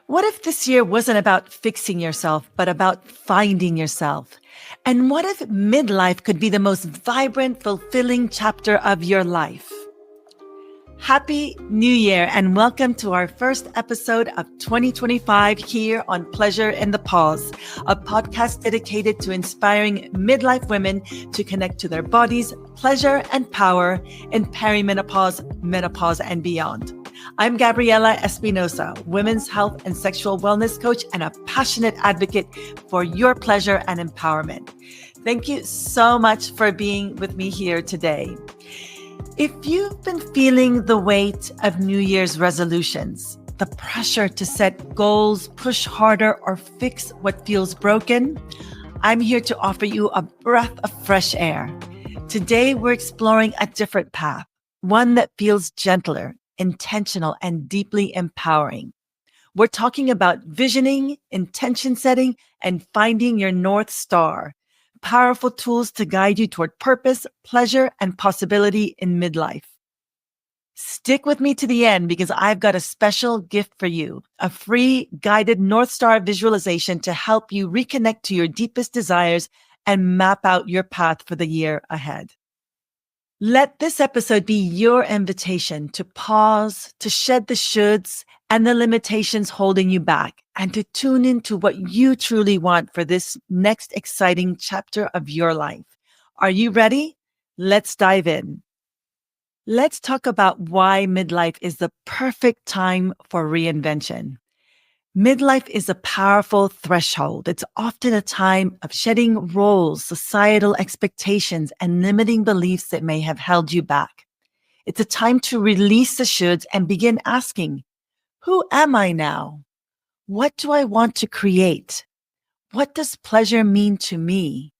What if this year wasn't about fixing yourself, but about finding yourself? And what if midlife could be the most vibrant, fulfilling chapter of your life? Happy New Year and welcome to our first episode of 2025 here on Pleasure in the Pause, a podcast dedicated to inspiring midlife women to connect to their bodies, pleasure, and power in perimenopause, menopause, and beyond. I'm Gabriella Espinosa, women's health and sexual wellness coach and a passionate advocate for your pleasure and empowerment. Thank you so much for being with me here today. If you've been feeling the weight of New Year's resolutions, the pressure to set goals, push harder, or fix what feels broken, I'm here to offer you a breath of fresh air. Today, we're exploring a different path, one that feels gentler, intentional, and deeply empowering. We're talking about visioning, intention setting, and finding your North Star. Powerful tools to guide you toward purpose, pleasure, and possibility in midlife. Stick with me to the end because I've got a special gift for you, a free guided North Star visualization to help you reconnect to your deepest desires and map out your path for the year ahead. Let this episode be your invitation to pause, to shed the shoulds and the limitations holding you back, and to tune into what you truly want for this next exciting chapter of your life. Are you ready? Let's dive in. Let's talk about why midlife is the perfect time for reinvention. Midlife is a powerful threshold. It's often a time of shedding roles, societal expectations, and limiting beliefs that may have held you back. It's a time to release the shoulds and begin asking, who am I now? What do I want to create? What does pleasure mean to me?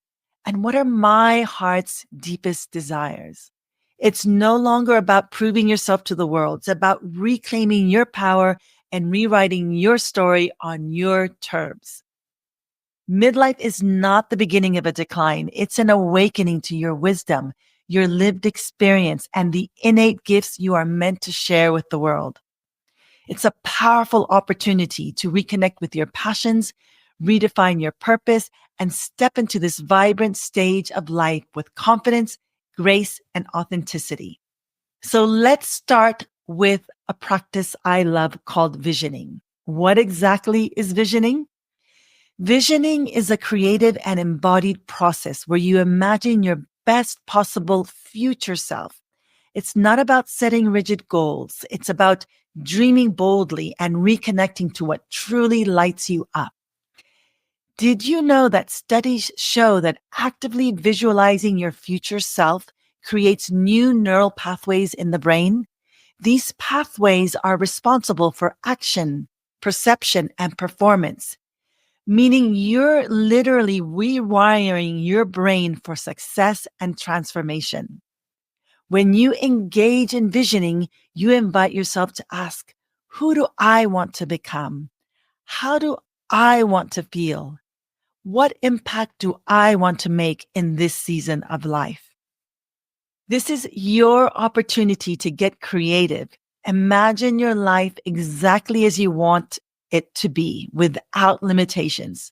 And what are my heart's deepest desires? It's no longer about proving yourself to the world. It's about reclaiming your power and rewriting your story on your terms. Midlife is not the beginning of a decline. It's an awakening to your wisdom, your lived experience, and the innate gifts you are meant to share with the world. It's a powerful opportunity to reconnect with your passions, redefine your purpose, and step into this vibrant stage of life with confidence, grace, and authenticity. So let's start with a practice I love called visioning. What exactly is visioning? Visioning is a creative and embodied process where you imagine your best possible future self. It's not about setting rigid goals. It's about dreaming boldly and reconnecting to what truly lights you up. Did you know that studies show that actively visualizing your future self creates new neural pathways in the brain? These pathways are responsible for action, perception, and performance, meaning you're literally rewiring your brain for success and transformation. When you engage in visioning, you invite yourself to ask, who do I want to become? How do I want to feel? What impact do I want to make in this season of life? This is your opportunity to get creative. Imagine your life exactly as you want it to be without limitations.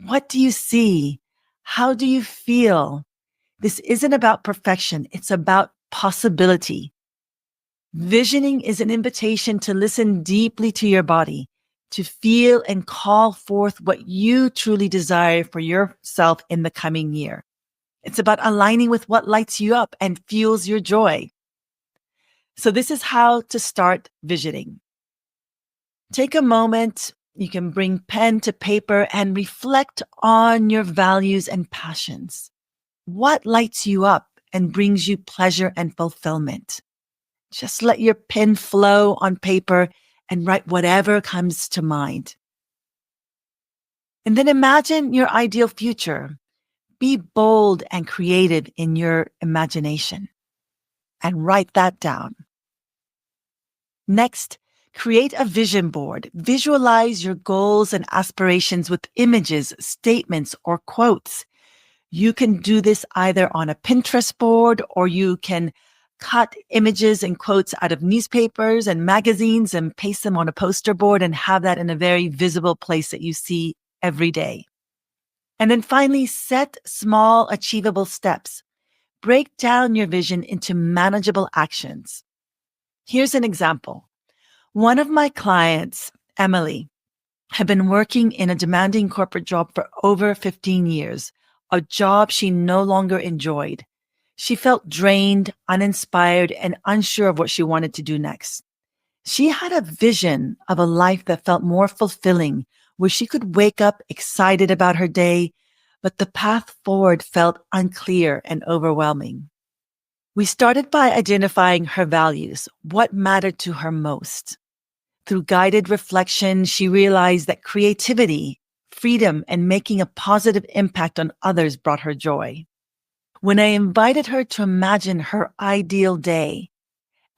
What do you see? How do you feel? This isn't about perfection. It's about possibility. Visioning is an invitation to listen deeply to your body, to feel and call forth what you truly desire for yourself in the coming year. It's about aligning with what lights you up and fuels your joy. So this is how to start visioning. Take a moment. You can bring pen to paper and reflect on your values and passions. What lights you up and brings you pleasure and fulfillment? Just let your pen flow on paper and write whatever comes to mind. And then imagine your ideal future. Be bold and creative in your imagination and write that down. Next, create a vision board. Visualize your goals and aspirations with images, statements, or quotes. You can do this either on a Pinterest board or you can cut images and quotes out of newspapers and magazines and paste them on a poster board and have that in a very visible place that you see every day. And then finally, set small, achievable steps. Break down your vision into manageable actions. Here's an example. One of my clients, Emily, had been working in a demanding corporate job for over 15 years, a job she no longer enjoyed. She felt drained, uninspired, and unsure of what she wanted to do next. She had a vision of a life that felt more fulfilling, where she could wake up excited about her day, but the path forward felt unclear and overwhelming. We started by identifying her values, what mattered to her most. Through guided reflection, she realized that creativity, freedom, and making a positive impact on others brought her joy. When I invited her to imagine her ideal day,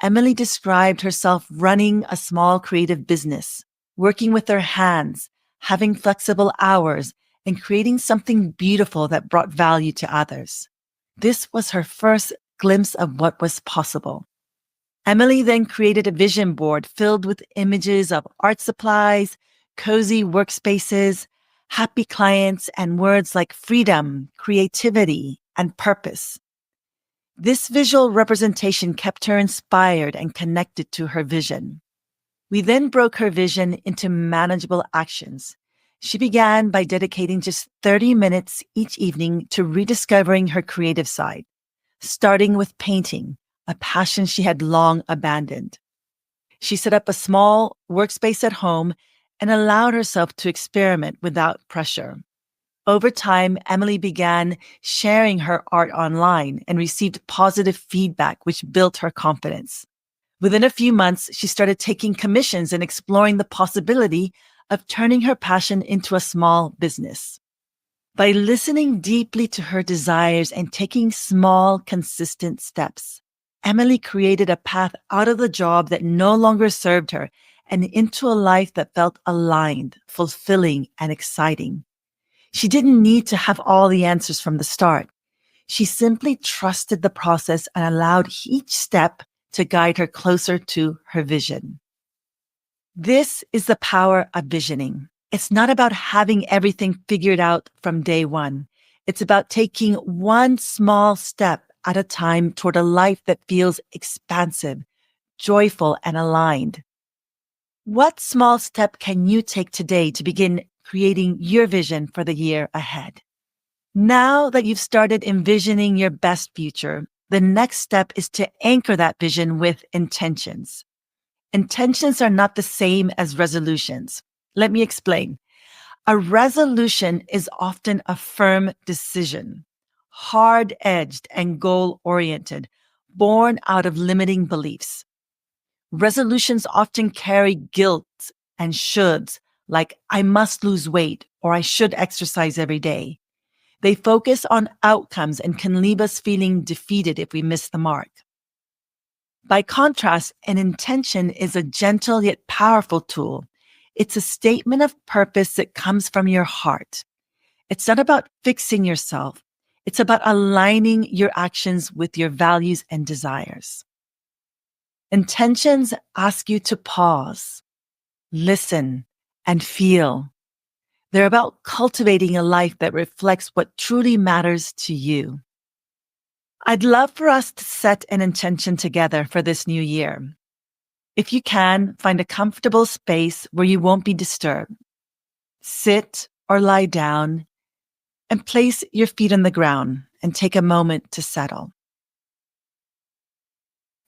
Emily described herself running a small creative business, working with her hands, having flexible hours, and creating something beautiful that brought value to others. This was her first glimpse of what was possible. Emily then created a vision board filled with images of art supplies, cozy workspaces, happy clients, and words like freedom, creativity, and purpose. This visual representation kept her inspired and connected to her vision. We then broke her vision into manageable actions. She began by dedicating just 30 minutes each evening to rediscovering her creative side, starting with painting, a passion she had long abandoned. She set up a small workspace at home and allowed herself to experiment without pressure. Over time, Emily began sharing her art online and received positive feedback, which built her confidence. Within a few months, she started taking commissions and exploring the possibility of turning her passion into a small business. By listening deeply to her desires and taking small, consistent steps, Emily created a path out of the job that no longer served her and into a life that felt aligned, fulfilling, and exciting. She didn't need to have all the answers from the start. She simply trusted the process and allowed each step to guide her closer to her vision. This is the power of visioning. It's not about having everything figured out from day one. It's about taking one small step at a time toward a life that feels expansive, joyful, and aligned. What small step can you take today to begin creating your vision for the year ahead? Now that you've started envisioning your best future, the next step is to anchor that vision with intentions. Intentions are not the same as resolutions. Let me explain. A resolution is often a firm decision, hard-edged and goal-oriented, born out of limiting beliefs. Resolutions often carry guilt and shoulds, like I must lose weight or I should exercise every day. They focus on outcomes and can leave us feeling defeated if we miss the mark. By contrast, an intention is a gentle yet powerful tool. It's a statement of purpose that comes from your heart. It's not about fixing yourself. It's about aligning your actions with your values and desires. Intentions ask you to pause, listen, and feel. They're about cultivating a life that reflects what truly matters to you. I'd love for us to set an intention together for this new year. If you can, find a comfortable space where you won't be disturbed. Sit or lie down and place your feet on the ground and take a moment to settle.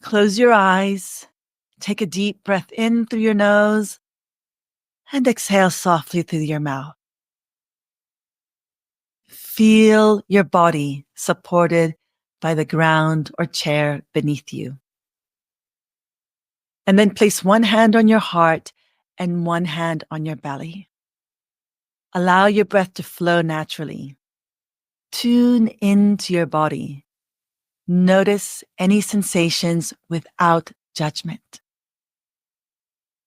Close your eyes, take a deep breath in through your nose, and exhale softly through your mouth. Feel your body supported by the ground or chair beneath you. And then place one hand on your heart and one hand on your belly. Allow your breath to flow naturally. Tune into your body. Notice any sensations without judgment.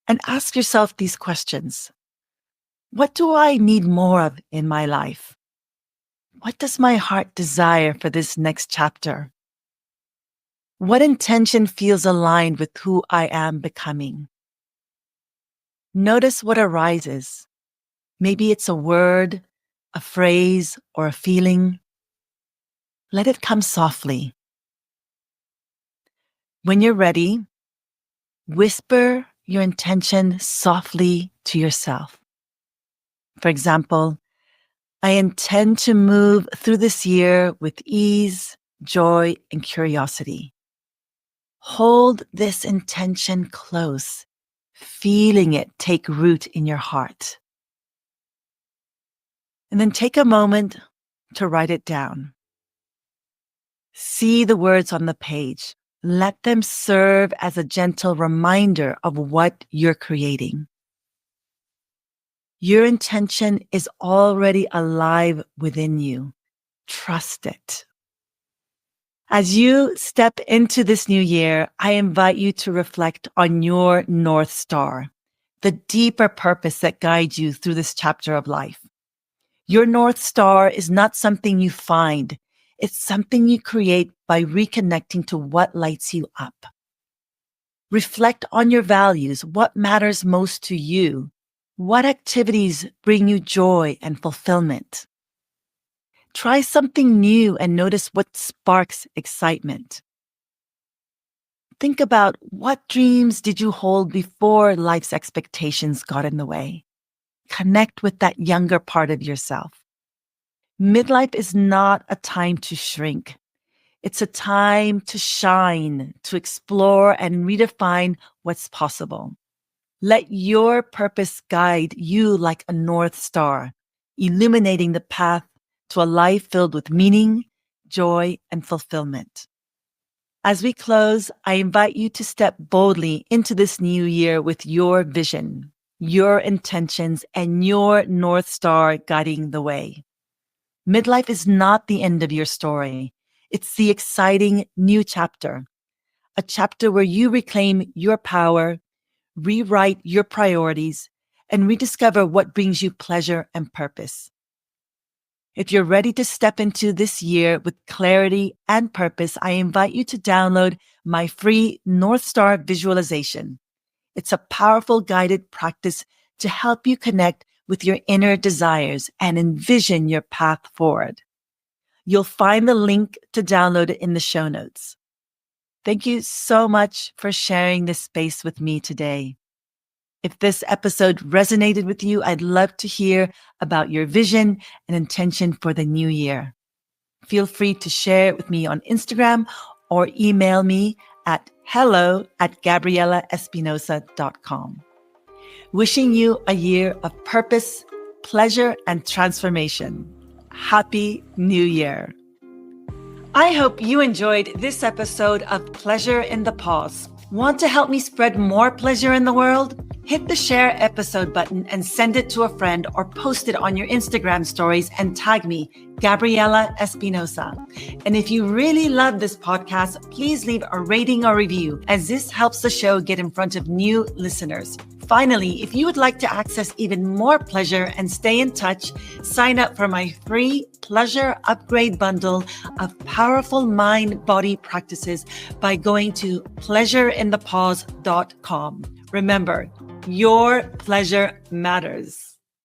And ask yourself these questions. What do I need more of in my life? What does my heart desire for this next chapter? What intention feels aligned with who I am becoming? Notice what arises. Maybe it's a word, a phrase, or a feeling. Let it come softly. When you're ready, whisper your intention softly to yourself. For example, I intend to move through this year with ease, joy, and curiosity. Hold this intention close, feeling it take root in your heart. And then take a moment to write it down. See the words on the page. Let them serve as a gentle reminder of what you're creating. Your intention is already alive within you. Trust it. As you step into this new year, I invite you to reflect on your North Star, the deeper purpose that guides you through this chapter of life. Your North Star is not something you find. It's something you create by reconnecting to what lights you up. Reflect on your values. What matters most to you? What activities bring you joy and fulfillment? Try something new and notice what sparks excitement. Think about what dreams did you hold before life's expectations got in the way. Connect with that younger part of yourself. Midlife is not a time to shrink. It's a time to shine, to explore and redefine what's possible. Let your purpose guide you like a North Star, illuminating the path to a life filled with meaning, joy, and fulfillment. As we close, I invite you to step boldly into this new year with your vision, your intentions, and your North Star guiding the way. Midlife is not the end of your story. It's the exciting new chapter, a chapter where you reclaim your power, rewrite your priorities, and rediscover what brings you pleasure and purpose. If you're ready to step into this year with clarity and purpose, I invite you to download my free North Star visualization. It's a powerful guided practice to help you connect with your inner desires and envision your path forward. You'll find the link to download it in the show notes. Thank you so much for sharing this space with me today. If this episode resonated with you, I'd love to hear about your vision and intention for the new year. Feel free to share it with me on Instagram or email me at hello@gabriellaespinosa.com. Wishing you a year of purpose, pleasure, and transformation. Happy New Year. I hope you enjoyed this episode of Pleasure in the Pause. Want to help me spread more pleasure in the world? Hit the share episode button and send it to a friend or post it on your Instagram stories and tag me, Gabriella Espinosa. And if you really love this podcast, please leave a rating or review, as this helps the show get in front of new listeners. Finally, if you would like to access even more pleasure and stay in touch, sign up for my free pleasure upgrade bundle of powerful mind-body practices by going to pleasureinthepause.com. Remember, your pleasure matters.